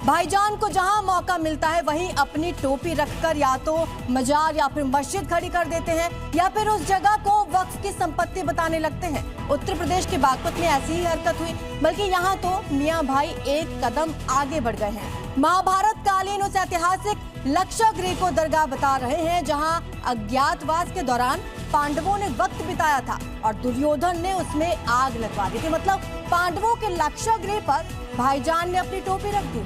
भाईजान को जहां मौका मिलता है वहीं अपनी टोपी रखकर या तो मजार या फिर मस्जिद खड़ी कर देते हैं या फिर उस जगह को वक्फ की संपत्ति बताने लगते हैं। उत्तर प्रदेश के बागपत में ऐसी ही हरकत हुई, बल्कि यहां तो मियां भाई एक कदम आगे बढ़ गए हैं। महाभारत कालीन उस ऐतिहासिक लक्षागृह को दरगाह बता रहे हैं जहां अज्ञातवास के दौरान पांडवों ने वक्त बिताया था और दुर्योधन ने उसमें आग लगवा दी थी। मतलब पांडवों के लक्षागृह पर भाईजान ने अपनी टोपी रख दी।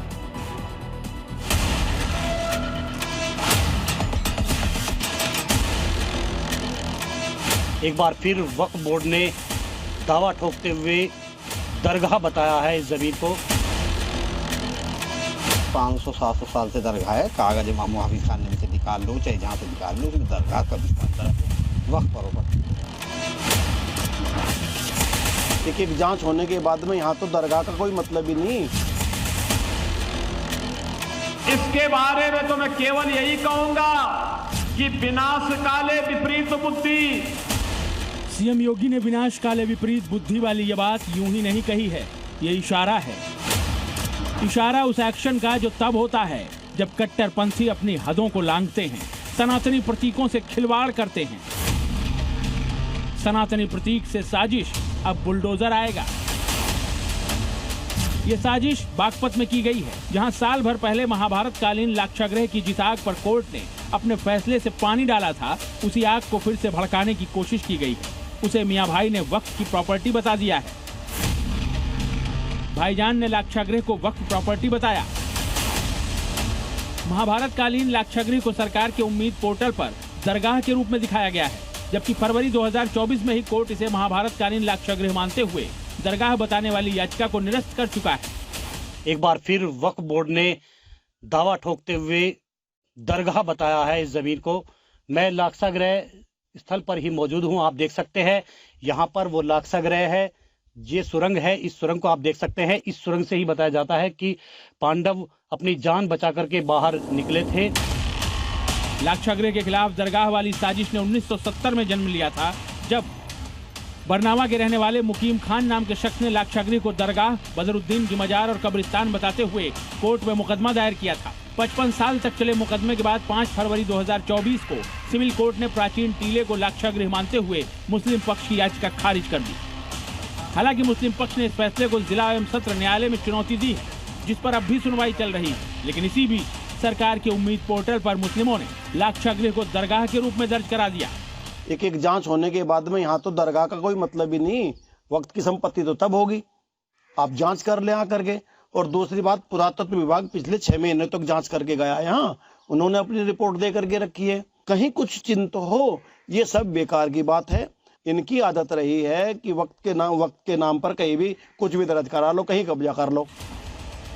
एक बार फिर वक्फ बोर्ड ने दावा ठोकते हुए दरगाह बताया है इस जमीन को। 500-700 साल से दरगाह है। कागज इमाम हाफिज खान ने से निकाल लो, चाहे जहाँ से निकाल लो, दरगाह कब्रिस्तान वक्फ बरोबर। एक जांच होने के बाद में यहाँ तो दरगाह का कोई मतलब ही नहीं। इसके बारे में तो मैं केवल यही कहूंगा कि विनाश काले विपरीत बुद्धि। सीएम योगी ने विनाश काले विपरीत बुद्धि वाली ये बात यूं ही नहीं कही है, ये इशारा है। इशारा उस एक्शन का जो तब होता है जब कट्टरपंथी अपनी हदों को लांघते हैं, सनातनी प्रतीकों से खिलवाड़ करते हैं। सनातनी प्रतीक से साजिश, अब बुलडोजर आएगा। ये साजिश बागपत में की गई है, जहां साल भर पहले महाभारत कालीन लाक्षागृह की जिस आग पर कोर्ट ने अपने फैसले से पानी डाला था, उसी आग को फिर से भड़काने की कोशिश की गई है। उसे मियां भाई ने वक्फ की प्रॉपर्टी बता दिया है। भाईजान ने लाक्षागृह को वक्फ प्रॉपर्टी बताया। महाभारत कालीन लाक्षागृह को सरकार के उम्मीद पोर्टल पर दरगाह के रूप में दिखाया गया है, जबकि फरवरी 2024 में ही कोर्ट इसे महाभारत कालीन लाक्षागृह मानते हुए दरगाह बताने वाली याचिका को निरस्त कर चुका है। एक बार फिर वक्फ बोर्ड ने दावा ठोकते हुए दरगाह बताया है इस जमीन को। मैं लाक्षागृह स्थल पर ही मौजूद हूं, आप देख सकते हैं यहाँ पर वो लाक्षागृह है। ये सुरंग है, इस सुरंग को आप देख सकते हैं। इस सुरंग से ही बताया जाता है कि पांडव अपनी जान बचा करके बाहर निकले थे। लाक्षागृह के खिलाफ दरगाह वाली साजिश ने 1970 में जन्म लिया था, जब बरनावा के रहने वाले मुकीम खान नाम के शख्स ने लाक्षागृह को दरगाह, बदरुद्दीन की मजार और कब्रिस्तान बताते हुए कोर्ट में मुकदमा दायर किया था। 55 साल तक चले मुकदमे के बाद 5 फरवरी 2024 को सिविल कोर्ट ने प्राचीन टीले को लाक्षागृह मानते हुए मुस्लिम पक्ष की याचिका खारिज कर दी। हालांकि मुस्लिम पक्ष ने इस फैसले को जिला एवं सत्र न्यायालय में चुनौती दी है, जिस पर अब भी सुनवाई चल रही है। लेकिन इसी बीच सरकार के उम्मीद पोर्टल पर मुस्लिमों ने लाक्षागृह को दरगाह के रूप में दर्ज करा दिया। एक जांच होने के बाद में यहाँ तो दरगाह का कोई मतलब ही नहीं। वक्त की संपत्ति तो तब होगी, आप जांच कर ले आकर के। और दूसरी बात, पुरातत्व विभाग पिछले 6 महीने तक जांच करके गया यहाँ, उन्होंने अपनी रिपोर्ट दे करके रखी है। कहीं कुछ चिंता हो, ये सब बेकार की बात है। इनकी आदत रही है कि वक्त के नाम पर कहीं भी कुछ भी दर्ज करा लो, कहीं कब्जा कर लो।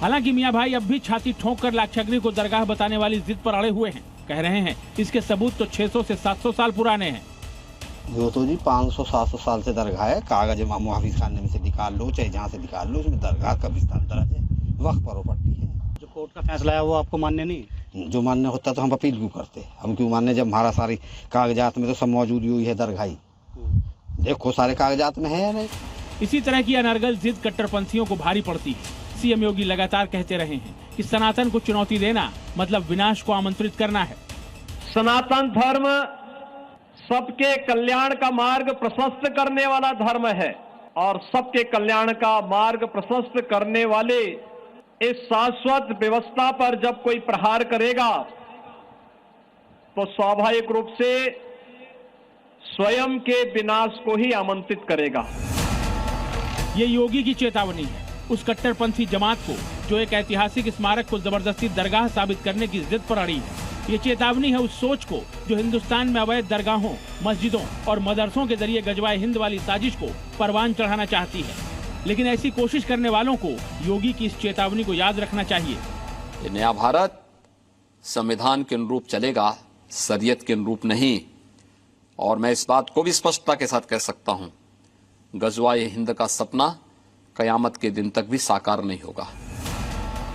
हालांकि मियां भाई अब भी छाती ठोंक कर लाक्षागृह को दरगाह बताने वाली जिद पर अड़े हुए हैं। कह रहे हैं इसके सबूत तो 600 से 700 साल पुराने हैं। जो तो जी 500-700 साल से दरगाह है। कागज इमाम हाफिज खान ने से निकाल लो, चाहे जहाँ से निकाल लो, उसमें दरगाह कब्रिस्तान दर्ज है, वक्फ प्रॉपर्टी है। जो कोर्ट का फैसला है वो आपको मान्य नहीं? जो मान्य होता तो हम अपील क्यों करते? हम क्यों मान्य, जब हमारा सारी कागजात में तो सब मौजूद हुई है दरगाही। देखो सारे कागजात में है या नहीं। इसी तरह की अनर्गल जिद कट्टरपंथियों को भारी पड़ती है। सीएम योगी लगातार कहते रहे हैं कि सनातन को चुनौती देना मतलब विनाश को आमंत्रित करना है। सनातन धर्म सबके कल्याण का मार्ग प्रशस्त करने वाला धर्म है और सबके कल्याण का मार्ग प्रशस्त करने वाले इस शाश्वत व्यवस्था पर जब कोई प्रहार करेगा तो स्वाभाविक रूप से स्वयं के विनाश को ही आमंत्रित करेगा। ये योगी की चेतावनी है उस कट्टरपंथी जमात को जो एक ऐतिहासिक स्मारक को जबरदस्ती दरगाह साबित करने की जिद पर अड़ी है। ये चेतावनी है उस सोच को जो हिंदुस्तान में अवैध दरगाहों, मस्जिदों और मदरसों के जरिए गजवाए हिंद वाली साजिश को परवान चढ़ाना चाहती है। लेकिन ऐसी कोशिश करने वालों को योगी की इस चेतावनी को याद रखना चाहिए। ये नया भारत संविधान के अनुरूप चलेगा, शरीयत के अनुरूप नहीं। और मैं इस बात को भी स्पष्टता के साथ कह सकता हूं, गजवाए हिंद का सपना कयामत के दिन तक भी साकार नहीं होगा।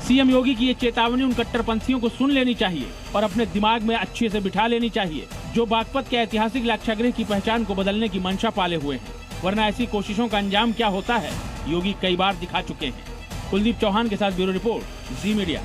सीएम योगी की ये चेतावनी उन कट्टरपंथियों को सुन लेनी चाहिए और अपने दिमाग में अच्छे से बिठा लेनी चाहिए जो बागपत के ऐतिहासिक लाक्षागृह की पहचान को बदलने की मंशा पाले हुए हैं। वरना ऐसी कोशिशों का अंजाम क्या होता है योगी कई बार दिखा चुके हैं। कुलदीप चौहान के साथ ब्यूरो रिपोर्ट, जी मीडिया।